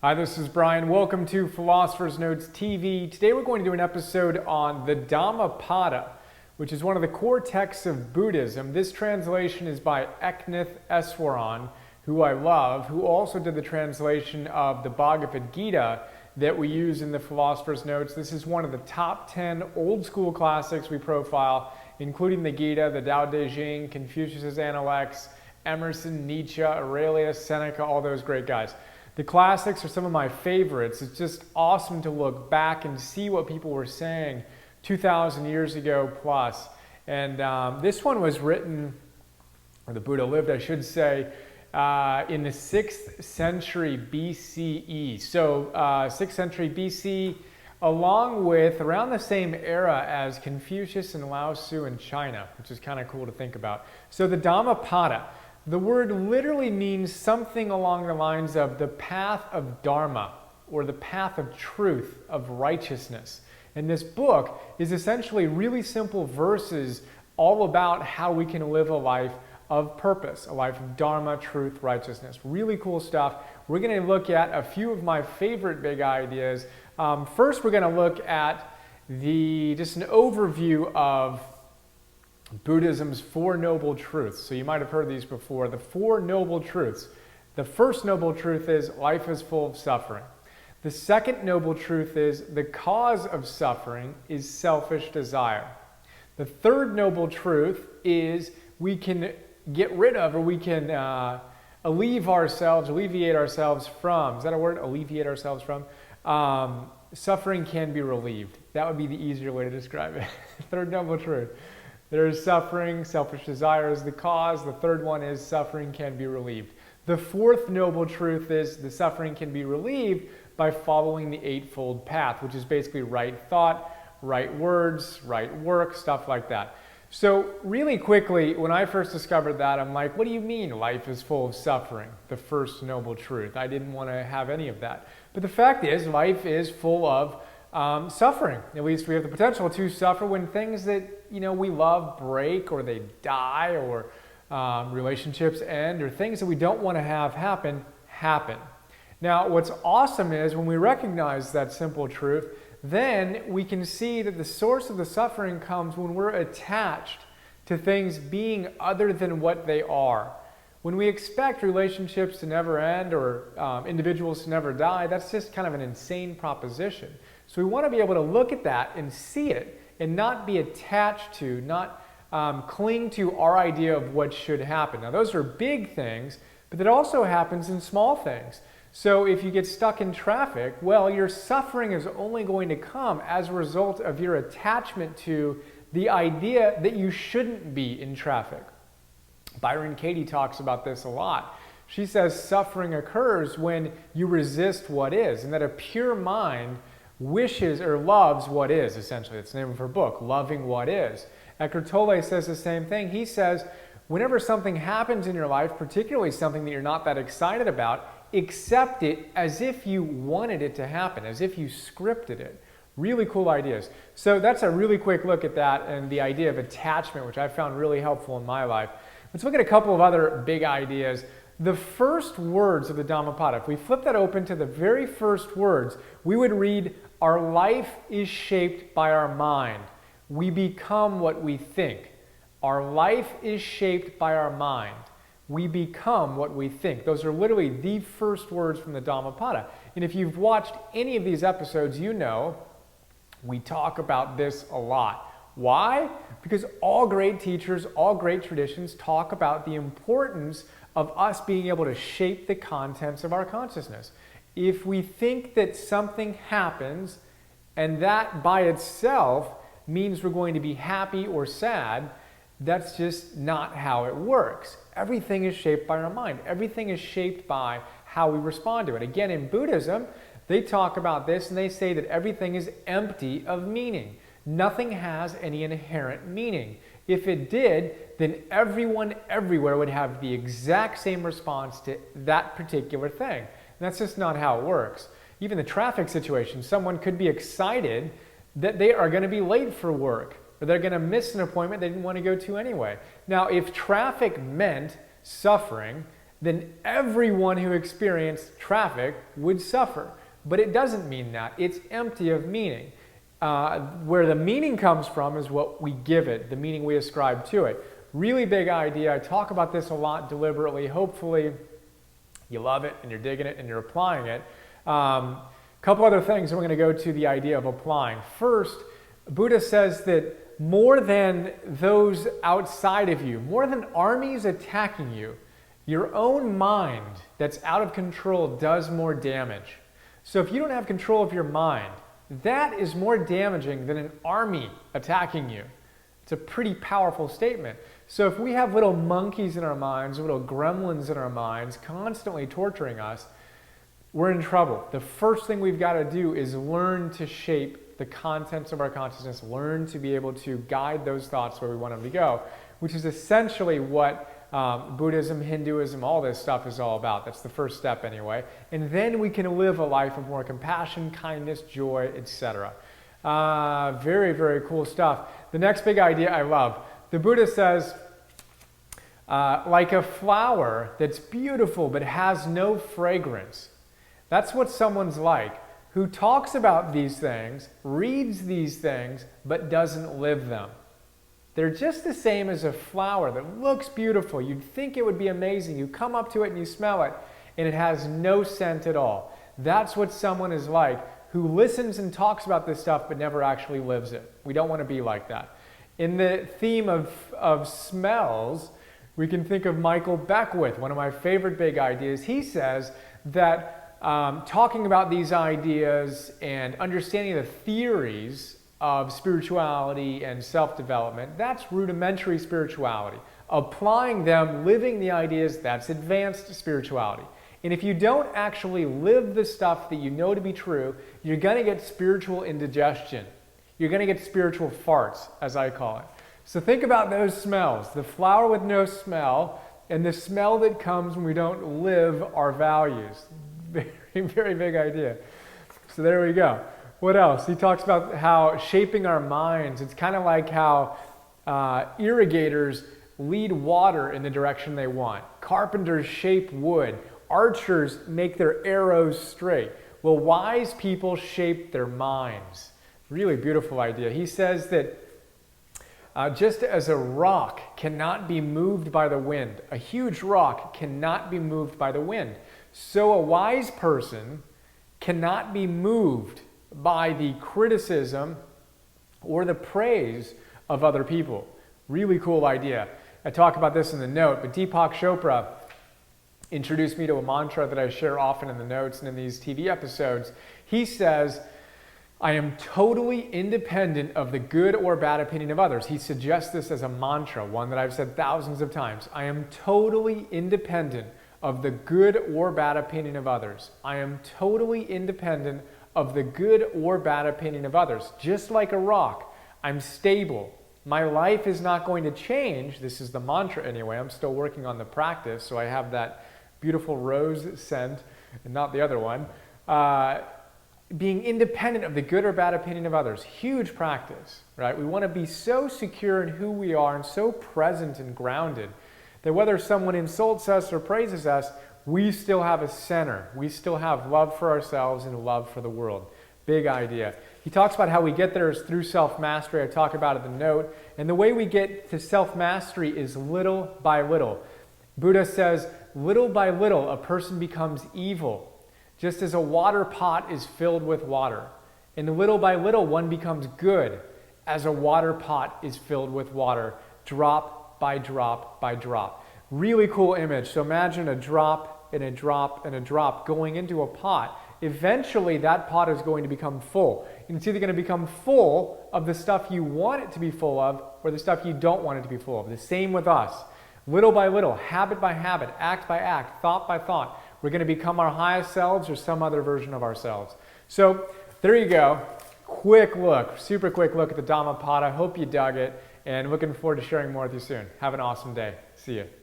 Hi, this is Brian. Welcome to Philosopher's Notes TV. Today we're going to do an episode on the Dhammapada, which is one of the core texts of Buddhism. This translation is by Eknath Easwaran, who I love, who also did the translation of the Bhagavad Gita that we use in the Philosopher's Notes. This is one of the top 10 old school classics we profile, including the Gita, the Tao Te Ching, Confucius's Analects, Emerson, Nietzsche, Aurelius, Seneca, all those great guys. The classics are some of my favorites. It's just awesome to look back and see what people were saying 2,000 years ago plus. And this one was written, or the Buddha lived, I should say, in the 6th century BCE. So 6th century BC, along with around the same era as Confucius and Lao Tzu in China, which is kind of cool to think about. So the Dhammapada. The word literally means something along the lines of the path of Dharma, or the path of truth, of righteousness. And this book is essentially really simple verses all about how we can live a life of purpose, a life of Dharma, truth, righteousness. Really cool stuff. We're going to look at a few of my favorite big ideas. First, we're going to look at just an overview of Buddhism's Four Noble Truths. So you might have heard these before. The Four Noble Truths. The first noble truth is life is full of suffering. The second noble truth is the cause of suffering is selfish desire. The third noble truth is we can get rid of, or we can alleviate ourselves from, is that a word? Alleviate ourselves from? Suffering can be relieved. That would be the easier way to describe it. Third noble truth. There is suffering, selfish desire is the cause. The third one is suffering can be relieved. The fourth noble truth is the suffering can be relieved by following the Eightfold Path, which is basically right thought, right words, right work, stuff like that. So really quickly, when I first discovered that, I'm like, what do you mean life is full of suffering? The first noble truth. I didn't want to have any of that. But the fact is, life is full of suffering. At least we have the potential to suffer when things that we love break, or they die, or relationships end, or things that we don't want to have happen. Now, what's awesome is when we recognize that simple truth, then we can see that the source of the suffering comes when we're attached to things being other than what they are. When we expect relationships to never end, or individuals to never die, that's just kind of an insane proposition. So we want to be able to look at that and see it, and not be attached to, not cling to our idea of what should happen. Now those are big things, but that also happens in small things. So if you get stuck in traffic, well, your suffering is only going to come as a result of your attachment to the idea that you shouldn't be in traffic. Byron Katie talks about this a lot. She says suffering occurs when you resist what is, and that a pure mind wishes or loves what is, essentially. That's the name of her book, Loving What Is. Eckhart Tolle says the same thing. He says, whenever something happens in your life, particularly something that you're not that excited about, accept it as if you wanted it to happen, as if you scripted it. Really cool ideas. So that's a really quick look at that and the idea of attachment, which I found really helpful in my life. Let's look at a couple of other big ideas. The first words of the Dhammapada, if we flip that open to the very first words, we would read, our life is shaped by our mind. We become what we think. Our life is shaped by our mind. We become what we think. Those are literally the first words from the Dhammapada. And if you've watched any of these episodes, you know we talk about this a lot. Why? Because all great teachers, all great traditions talk about the importance of us being able to shape the contents of our consciousness. If we think that something happens and that by itself means we're going to be happy or sad, that's just not how it works. Everything is shaped by our mind. Everything is shaped by how we respond to it. Again, in Buddhism, they talk about this and they say that everything is empty of meaning. Nothing has any inherent meaning. If it did, then everyone everywhere would have the exact same response to that particular thing. And that's just not how it works. Even the traffic situation, someone could be excited that they are going to be late for work, or they're going to miss an appointment they didn't want to go to anyway. Now, if traffic meant suffering, then everyone who experienced traffic would suffer. But it doesn't mean that. It's empty of meaning. Where the meaning comes from is what we give it, the meaning we ascribe to it. Really big idea. I talk about this a lot deliberately. Hopefully you love it and you're digging it and you're applying it. Couple other things, and we're going to go to the idea of applying. First, Buddha says that more than those outside of you, more than armies attacking you, your own mind that's out of control does more damage. So if you don't have control of your mind, that is more damaging than an army attacking you. It's a pretty powerful statement. So if we have little monkeys in our minds, little gremlins in our minds, constantly torturing us, we're in trouble. The first thing we've got to do is learn to shape the contents of our consciousness, learn to be able to guide those thoughts where we want them to go, which is essentially what Buddhism, Hinduism, all this stuff is all about. That's the first step anyway. And then we can live a life of more compassion, kindness, joy, etc. Very, very cool stuff. The next big idea I love. The Buddha says, like a flower that's beautiful but has no fragrance. That's what someone's like, who talks about these things, reads these things, but doesn't live them. They're just the same as a flower that looks beautiful. You'd think it would be amazing. You come up to it and you smell it, and it has no scent at all. That's what someone is like who listens and talks about this stuff but never actually lives it. We don't want to be like that. In the theme of smells, we can think of Michael Beckwith, one of my favorite big ideas. He says that talking about these ideas and understanding the theories of spirituality and self-development, that's rudimentary spirituality. Applying them, living the ideas, that's advanced spirituality. And if you don't actually live the stuff that you know to be true, you're going to get spiritual indigestion. You're going to get spiritual farts, as I call it. So think about those smells. The flower with no smell and the smell that comes when we don't live our values. Very, very big idea. So there we go. What else? He talks about how shaping our minds, it's kind of like how irrigators lead water in the direction they want. Carpenters shape wood. Archers make their arrows straight. Well, wise people shape their minds. Really beautiful idea. He says that just as a rock cannot be moved by the wind, a huge rock cannot be moved by the wind, so a wise person cannot be moved by the criticism or the praise of other people. Really cool idea. I talk about this in the note, but Deepak Chopra introduced me to a mantra that I share often in the notes and in these TV episodes. He says, I am totally independent of the good or bad opinion of others. He suggests this as a mantra, one that I've said thousands of times. I am totally independent of the good or bad opinion of others. I am totally independent of the good or bad opinion of others. Just like a rock, I'm stable. My life is not going to change. This is the mantra anyway. I'm still working on the practice, so I have that beautiful rose scent and not the other one. Being independent of the good or bad opinion of others. Huge practice, right? We want to be so secure in who we are and so present and grounded that whether someone insults us or praises us, we still have a center. We still have love for ourselves and love for the world. Big idea. He talks about how we get there is through self-mastery. I talk about it in the note. And the way we get to self-mastery is little by little. Buddha says, little by little, a person becomes evil, just as a water pot is filled with water. And little by little, one becomes good, as a water pot is filled with water, drop by drop by drop. Really cool image. So imagine a drop and a drop and a drop going into a pot. Eventually, that pot is going to become full. And it's either going to become full of the stuff you want it to be full of or the stuff you don't want it to be full of. The same with us. Little by little, habit by habit, act by act, thought by thought, we're going to become our highest selves or some other version of ourselves. So there you go. Quick look, super quick look at the Dhammapada. Hope you dug it, and looking forward to sharing more with you soon. Have an awesome day. See you.